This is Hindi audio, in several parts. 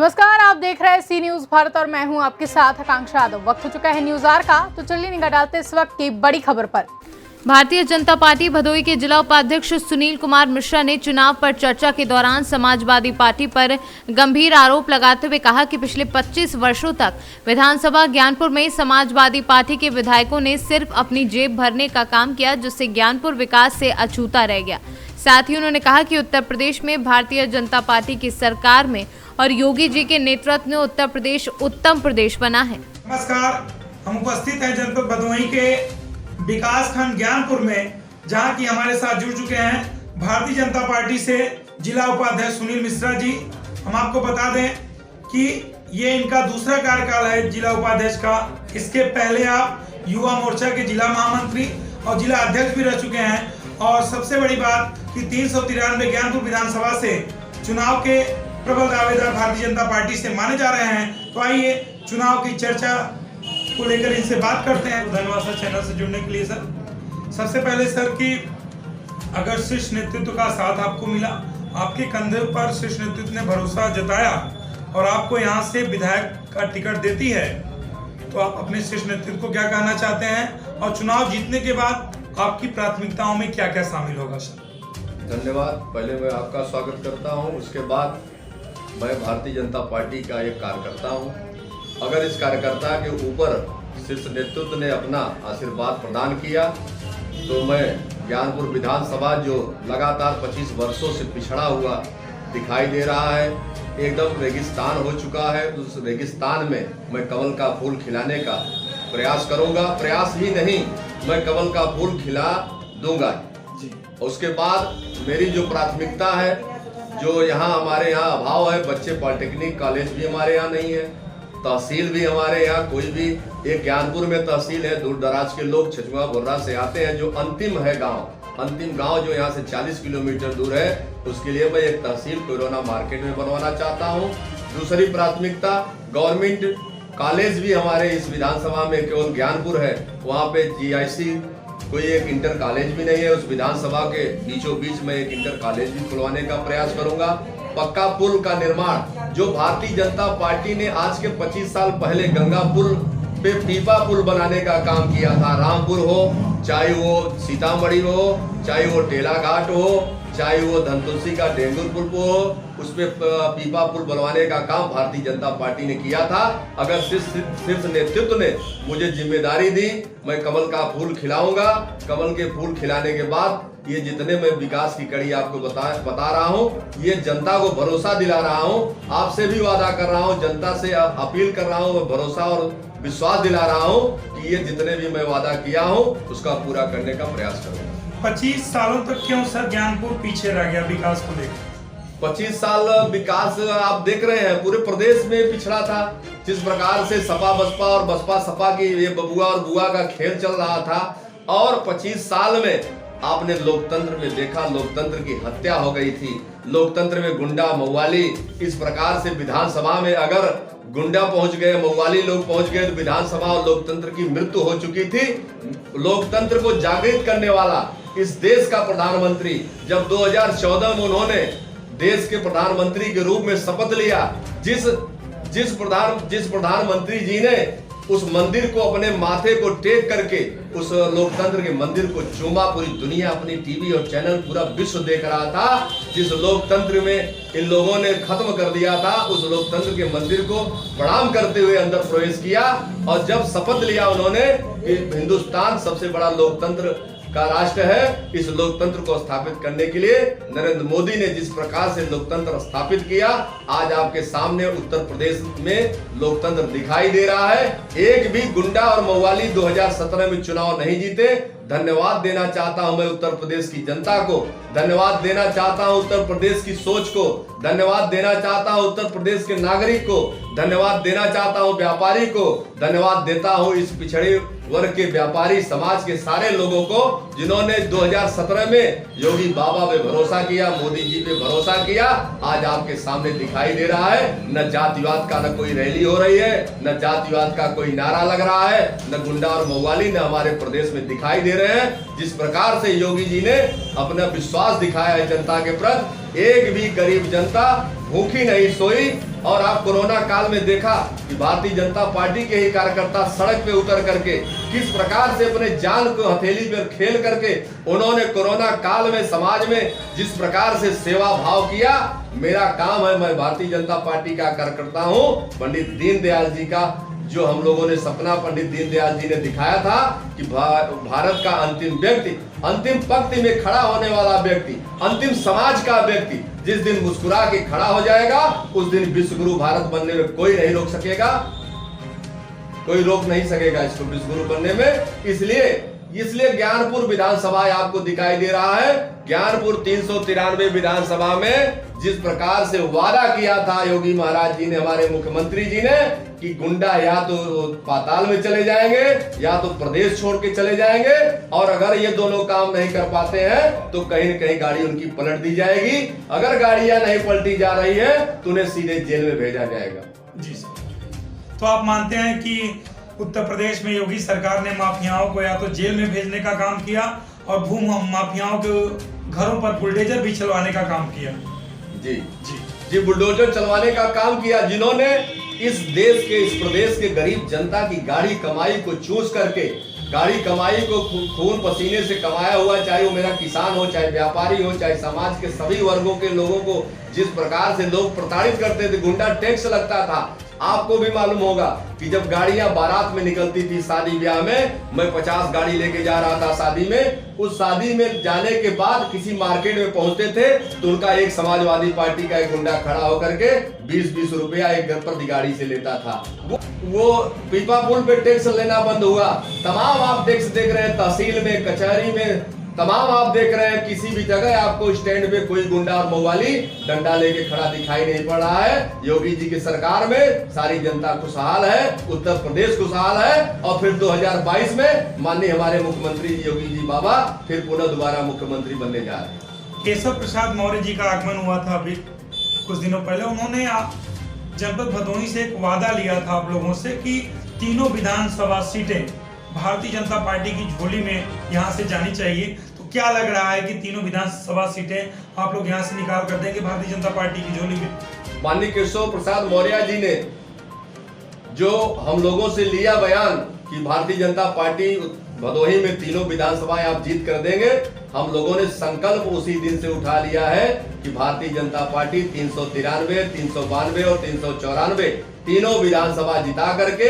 नमस्कार, आप देख रहे हैं सी न्यूज भारत और मैं हूं आपके साथ आकांक्षा यादव। वक्त हो चुका है न्यूज आर का, तो चलिए निगाह डालते इस वक्त की बड़ी खबर पर। भारतीय जनता पार्टी भदोही के जिला उपाध्यक्ष सुनील कुमार मिश्रा ने चुनाव पर चर्चा के दौरान समाजवादी पार्टी पर गंभीर आरोप लगाते हुए कहा कि पिछले 25 वर्षों तक विधानसभा ज्ञानपुर में समाजवादी पार्टी के विधायकों ने सिर्फ अपनी जेब भरने का काम किया, जिससे ज्ञानपुर विकास से अछूता रह गया। साथ ही उन्होंने कहा कि उत्तर प्रदेश में भारतीय जनता पार्टी की सरकार में और योगी जी के नेतृत्व में उत्तर प्रदेश उत्तम प्रदेश बना है। नमस्कार, हम उपस्थित हैं जनपद भदोही के विकास खंड ज्ञानपुर में, जहां की हमारे साथ जुड़ चुके हैं भारतीय जनता पार्टी से जिला उपाध्यक्ष सुनील मिश्रा जी। हम आपको बता दें कि ये इनका दूसरा कार्यकाल है जिला उपाध्यक्ष का। इसके पहले आप युवा मोर्चा के जिला महामंत्री और जिला अध्यक्ष भी रह चुके हैं। और सबसे बड़ी बात कि 393 ज्ञानपुर विधानसभा से चुनाव के प्रबल दावेदार भारतीय जनता पार्टी से माने जा रहे हैं। तो आइए चुनाव की चर्चा को लेकर इनसे बात करते हैं। धन्यवाद सर चैनल से जुड़ने के लिए। सर सबसे पहले सर कि अगर शीर्ष नेतृत्व का साथ आपको मिला, आपके कंधे पर शीर्ष नेतृत्व ने भरोसा जताया और आपको यहाँ से विधायक का टिकट देती है, तो आप अपने शीर्ष नेतृत्व को क्या कहना चाहते हैं और चुनाव जीतने के बाद आपकी प्राथमिकताओं में क्या क्या शामिल होगा सर? धन्यवाद। पहले मैं आपका स्वागत करता हूं, उसके बाद मैं भारतीय जनता पार्टी का एक कार्यकर्ता हूं। अगर इस कार्यकर्ता के ऊपर शीर्ष नेतृत्व ने अपना आशीर्वाद प्रदान किया तो मैं ज्ञानपुर विधानसभा जो लगातार 25 वर्षों से पिछड़ा हुआ दिखाई दे रहा है, एकदम रेगिस्तान हो चुका है, उस रेगिस्तान में मैं कमल का फूल खिलाने का प्रयास करूंगा। प्रयास ही नहीं, मैं कमल का फूल खिला दूंगा। उसके बाद मेरी जो प्राथमिकता है, जो यहाँ हमारे यहाँ अभाव है, बच्चे पॉलिटेक्निक कॉलेज भी हमारे यहाँ नहीं है, तहसील भी हमारे यहाँ कोई भी, एक ज्ञानपुर में तहसील है, दूर दराज के लोग छछुआ बोर्रा से आते हैं, जो अंतिम है गांव, अंतिम गांव जो यहाँ से 40 किलोमीटर दूर है, उसके लिए मैं एक तहसील कोरोना मार्केट में बनवाना चाहता हूँ। दूसरी प्राथमिकता, गवर्नमेंट कॉलेज भी हमारे इस विधानसभा में केवल ज्ञानपुर है, वहाँ पे GIC कोई एक इंटर कॉलेज भी नहीं है। उस विधानसभा के बीचों बीच में एक इंटर कॉलेज भी खुलवाने का प्रयास करूंगा। पक्का पुल का निर्माण जो भारतीय जनता पार्टी ने आज के 25 साल पहले गंगा पुल पे पीपा पुल बनाने का काम किया था, रामपुर हो, चाहे वो सीतामढ़ी हो, चाहे वो टेला घाट हो, चाहे वो धनतुलसी का डेंगुर पुल हो, उसमें पीपा पुल बनवाने का काम भारतीय जनता पार्टी ने किया था। अगर शीर्ष नेतृत्व ने मुझे जिम्मेदारी दी, मैं कमल का फूल खिलाऊंगा। कमल के फूल खिलाने के बाद ये जितने मैं विकास की कड़ी आपको बता रहा हूँ, ये जनता को भरोसा दिला रहा हूँ, आपसे भी वादा कर रहा हूँ, जनता से अपील कर रहा हूँ, भरोसा और विश्वास दिला रहा हूँ कि ये जितने भी मैं वादा किया हूँ उसका पूरा करने का प्रयास करूँगा। 25 सालों तक क्यों सर ज्ञानपुर पीछे रह गया विकास को लेकर? 25 साल विकास आप देख रहे हैं, पूरे प्रदेश में पिछड़ा था। जिस प्रकार से सपा बसपा और बसपा सपा की ये बबुआ और बुआ का खेल चल रहा था, और 25 साल में आपने लोकतंत्र में देखा, लोकतंत्र की हत्या हो गई थी, लोकतंत्र में गुंडा मौवाली, इस प्रकार से विधानसभा में अगर गुंडा पहुंच गए, मौवाली लोग पहुंच गए, तो विधानसभा और लोकतंत्र की मृत्यु हो चुकी थी। लोकतंत्र को जागृत करने वाला इस देश का प्रधानमंत्री, जब 2014 में उन्होंने देश के प्रधानमंत्री के रूप में शपथ लिया, जिस प्रधानमंत्री जी ने उस मंदिर को अपने माथे को टेक करके उस लोकतंत्र के मंदिर को चूमा, पूरी दुनिया अपनी टीवी और चैनल पूरा विश्व देख रहा था, जिस लोकतंत्र में इन लोगों ने खत्म कर दिया था, उस लोकतंत्र के मंदिर को प्रणाम करते हुए अंदर प्रवेश किया। और जब शपथ लिया उन्होंने कि हिंदुस्तान सबसे बड़ा लोकतंत्र का राष्ट्र है, इस लोकतंत्र को स्थापित करने के लिए नरेंद्र मोदी ने जिस प्रकार से लोकतंत्र स्थापित किया, आज आपके सामने उत्तर प्रदेश में लोकतंत्र दिखाई दे रहा है। एक भी गुंडा और मौवाली 2017 में चुनाव नहीं जीते। धन्यवाद देना चाहता हूं मैं उत्तर प्रदेश की जनता को, धन्यवाद देना चाहता हूं उत्तर प्रदेश की सोच को, धन्यवाद देना चाहता हूं उत्तर प्रदेश के नागरिक को, धन्यवाद देना चाहता हूं व्यापारी को, धन्यवाद देता हूं इस पिछड़े वर्ग के व्यापारी समाज के सारे लोगों को, जिन्होंने 2017 में योगी बाबा पे भरोसा किया, मोदी जी पे भरोसा किया। आज आपके सामने दिखाई दे रहा है, न जातिवाद का न कोई रैली हो रही है, न जातिवाद का कोई नारा लग रहा है, न गुंडा और मौवाली न हमारे प्रदेश में दिखाई दे रहे हैं। जिस प्रकार से योगी जी ने अपना विश्वास दिखाया है जनता के प्रति, एक भी गरीब जनता भूखी नहीं सोई, और आप कोरोना काल में देखा कि भारतीय जनता पार्टी के ही कार्यकर्ता सड़क पे उतर करके किस प्रकार से अपने जान को हथेली पर खेल करके उन्होंने कोरोना काल में समाज में जिस प्रकार से सेवा भाव किया। मेरा काम है, मैं भारतीय जनता पार्टी का कार्यकर्ता हूं। पंडित दीनदयाल जी का जो हम लोगों ने सपना पंडित दीनदयाल जी ने दिखाया था कि भारत का अंतिम व्यक्ति, अंतिम पंक्ति में खड़ा होने वाला व्यक्ति, अंतिम समाज का व्यक्ति जिस दिन मुस्कुरा के खड़ा हो जाएगा उस दिन विश्व गुरु भारत बनने में कोई नहीं रोक सकेगा, कोई रोक नहीं सकेगा इसको विश्व गुरु बनने में। इसलिए ज्ञानपुर विधानसभा आपको दिखाई दे रहा है। ज्ञानपुर 393 विधानसभा में जिस प्रकार से वादा किया था योगी महाराज जी ने, हमारे मुख्यमंत्री जी ने, कि गुंडा या तो पाताल में चले जाएंगे या तो प्रदेश छोड़ के चले जाएंगे, और अगर ये दोनों काम नहीं कर पाते हैं तो कहीं न कहीं गाड़ी उनकी पलट दी जाएगी। अगर गाड़ियां नहीं पलटी जा रही है तो उन्हें सीधे जेल में भेजा जाएगा। जी सर, तो आप मानते हैं कि उत्तर प्रदेश में योगी सरकार ने माफियाओं को या तो जेल में भेजने का काम किया और भू माफियाओं के घरों पर बुलडोजर भी चलवाने का काम किया। जी बुलडोजर चलवाने का काम किया, जिन्होंने इस देश के, इस प्रदेश के गरीब जनता की गाड़ी कमाई को चूस करके, गाड़ी कमाई को खून पसीने से कमाया हुआ, चाहे वो मेरा किसान हो, चाहे व्यापारी हो, चाहे समाज के सभी वर्गों के लोगों को जिस प्रकार से लोग प्रताड़ित करते थे, गुंडा टैक्स लगता था। आपको भी मालूम होगा कि जब गाड़ियां बारात में निकलती थी शादी ब्याह में, मैं 50 गाड़ी लेके जा रहा था शादी में, उस शादी में जाने के बाद किसी मार्केट में पहुंचते थे तो उनका एक समाजवादी पार्टी का एक गुंडा खड़ा होकर के 20-20 रुपया एक घर पर गाड़ी से लेता था। वो पीपा पुल पे टैक्स लेना बंद हुआ। तमाम आप टैक्स देख रहे हैं, तहसील में, कचहरी में, तमाम आप देख रहे हैं, किसी भी जगह आपको स्टैंड पे कोई गुंडा और मवाली डंडा लेके खड़ा दिखाई नहीं पड़ रहा है। योगी जी की सरकार में सारी जनता खुशहाल है, उत्तर प्रदेश खुशहाल है, और फिर 2022 में माननीय हमारे मुख्यमंत्री योगी जी बाबा फिर पुनः दोबारा मुख्यमंत्री बनने जा रहे हैं। केशव प्रसाद मौर्य जी का आगमन हुआ था अभी कुछ दिनों पहले। उन्होंने जनपद भदोही से एक वादा लिया था आप लोगों से कि तीनों विधानसभा सीटें भारतीय जनता पार्टी की झोली में यहाँ से जानी चाहिए। तो क्या लग रहा है कि तीनों विधानसभा सीटें आप लोग यहाँ से निकाल कर देंगे भारतीय जनता पार्टी की झोली में? माननीय केशव प्रसाद मौर्य जी ने जो हम लोगों से लिया बयान कि भारतीय जनता पार्टी भदोही में तीनों विधानसभाएं आप जीत कर देंगे, हम लोगों ने संकल्प उसी दिन से उठा लिया है कि भारतीय जनता पार्टी 393, 392 और 394 तीनों विधानसभा जिता करके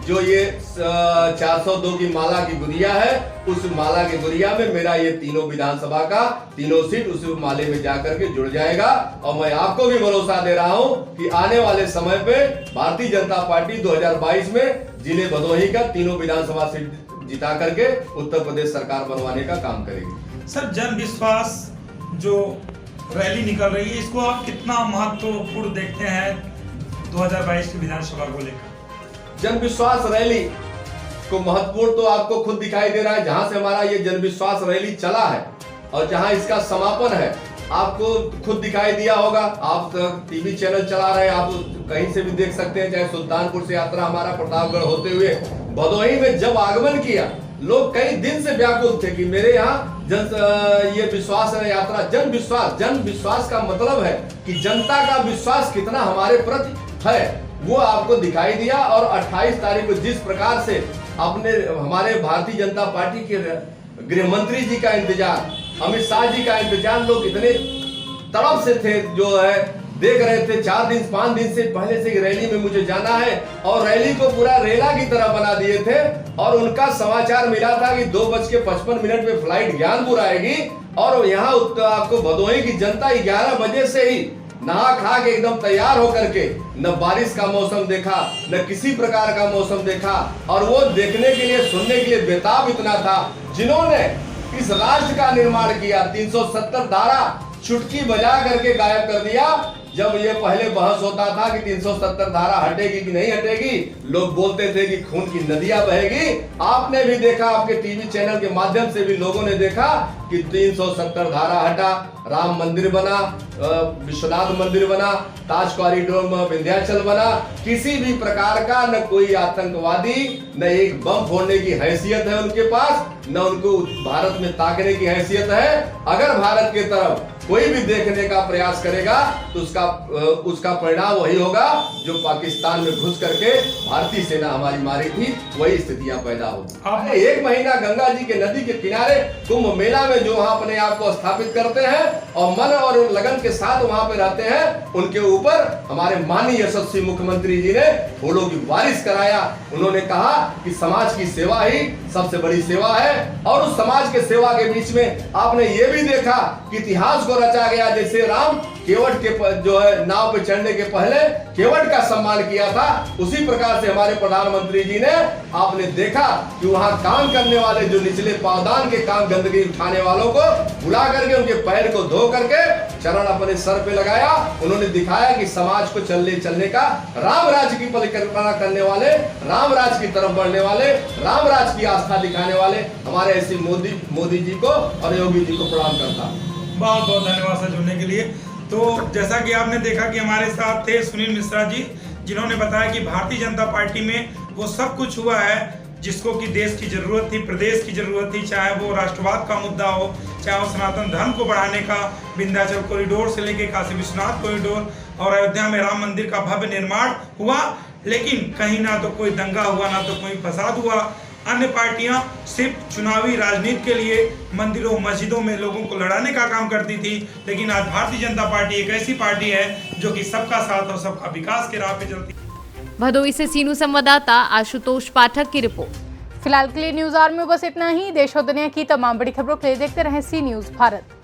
जो ये 402 की माला की गुड़िया है, उस माला की गुड़िया में मेरा ये तीनों विधानसभा का तीनों सीट उस माले में जाकर के जुड़ जाएगा। और मैं आपको भी भरोसा दे रहा हूं कि आने वाले समय पे भारतीय जनता पार्टी 2022 में जिले भदोही का तीनों विधानसभा सीट जिता करके उत्तर प्रदेश सरकार बनवाने का काम करेगी। सर, जन विश्वास जो रैली निकल रही है, इसको आप कितना महत्वपूर्ण देखते हैं 2022 की विधानसभा को लेकर? जन विश्वास रैली को महत्वपूर्ण तो आपको खुद दिखाई दे रहा है। जहां से हमारा ये जन विश्वास रैली चला है और जहां इसका समापन है, आपको खुद दिखाई दिया होगा। आप टीवी चैनल चला रहे हैं, आप कहीं से भी देख सकते हैं। चाहे सुल्तानपुर से यात्रा हमारा प्रतापगढ़ होते हुए भदोही में जब आगमन किया, लोग कई दिन से व्याकुल थे कि मेरे यहाँ ये विश्वास यात्रा, जन विश्वास का मतलब है कि जनता का विश्वास कितना हमारे प्रति है, वो आपको दिखाई दिया। और 28 तारीख को जिस प्रकार से अपने हमारे भारतीय जनता पार्टी के गृह मंत्री जी का इंतजार, अमित शाह जी का इंतजार लोग इतने तड़प से थे, जो है देख रहे थे। 4 दिन 5 दिन से पहले से रैली में मुझे जाना है, और रैली को पूरा रेला की तरह बना दिए थे। और उनका समाचार मिला था कि 2:55 में फ्लाइट ज्ञानपुर आएगी, और यहाँ आपको भदोही की जनता 11 बजे से ही नहा खा के एकदम तैयार होकर के, न बारिश का मौसम देखा, न किसी प्रकार का मौसम देखा, और वो देखने के लिए, सुनने के लिए बेताब इतना था। जिन्होंने इस राष्ट्र का निर्माण किया, 370 धारा चुटकी बजा करके गायब कर दिया। जब ये पहले बहस होता था कि 370 धारा हटेगी कि नहीं हटेगी, लोग बोलते थे कि खून की नदियां बहेगी। आपने भी देखा, आपके टीवी चैनल के माध्यम से भी लोगों ने देखा कि 370 धारा हटा, राम मंदिर बना, विश्वनाथ मंदिर बना, ताज कॉरिडोर में विंध्याचल बना। किसी भी प्रकार का न कोई आतंकवादी, न एक बम फोड़ने की हैसियत है उनके पास, न उनको भारत में ताकने की हैसियत है। अगर भारत की तरफ कोई भी देखने का प्रयास करेगा तो उसका उसका परिणाम वही होगा जो पाकिस्तान में घुस करके भारतीय सेना हमारी मारी थी, वही स्थितियां पैदा होगी। एक महीना गंगा जी के नदी के किनारे कुंभ मेला में जो वहां अपने आप को स्थापित करते हैं और मन और लगन के साथ वहां पे रहते हैं, उनके ऊपर हमारे माननीय यशस्वी मुख्यमंत्री जी ने फूलों की बारिश कराया। उन्होंने कहा कि समाज की सेवा ही सबसे बड़ी सेवा है, और उस समाज के सेवा के बीच में आपने ये भी देखा कि इतिहास को रचा गया। जैसे राम केवट के जो है नाव पे चढ़ने के पहले केवट का सम्मान किया था, उसी प्रकार से हमारे प्रधानमंत्री जी ने आपने देखा कि वहां काम करने वाले जो निचले पावदान के काम गंदगी उठाने वालों को बुला करके उनके पैर को धो करके चरण अपने सर पे लगाया। उन्होंने दिखाया कि समाज को चलने का, राम राज्य की परिकल्पना करने वाले, राम राज्य की तरफ बढ़ने वाले, राम राज्य की आस्था दिखाने वाले हमारे ऐसे मोदी जी को और योगी जी को प्रणाम करता। बहुत बहुत धन्यवाद सर जुड़ने के लिए। तो जैसा कि आपने देखा कि हमारे साथ थे सुनील मिश्रा जी, जिन्होंने बताया कि भारतीय जनता पार्टी में वो सब कुछ हुआ है जिसको कि देश की जरूरत थी, प्रदेश की जरूरत थी, चाहे वो राष्ट्रवाद का मुद्दा हो, चाहे वो सनातन धर्म को बढ़ाने का विंध्याचल कॉरिडोर से लेके काशी विश्वनाथ कॉरिडोर और अयोध्या में राम मंदिर का भव्य निर्माण हुआ। लेकिन कहीं ना तो कोई दंगा हुआ, ना तो कोई फसाद हुआ। अन्य पार्टियां सिर्फ चुनावी राजनीति के लिए मंदिरों मस्जिदों में लोगों को लड़ाने का काम करती थी, लेकिन आज भारतीय जनता पार्टी एक ऐसी पार्टी है जो कि सबका साथ और सबका विकास के राह पे चलती है। भदोई से सीनू संवाददाता आशुतोष पाठक की रिपोर्ट। फिलहाल के लिए न्यूज आवर में बस इतना ही। देश और दुनिया की तमाम बड़ी खबरों के लिए देखते रहें सी न्यूज भारत।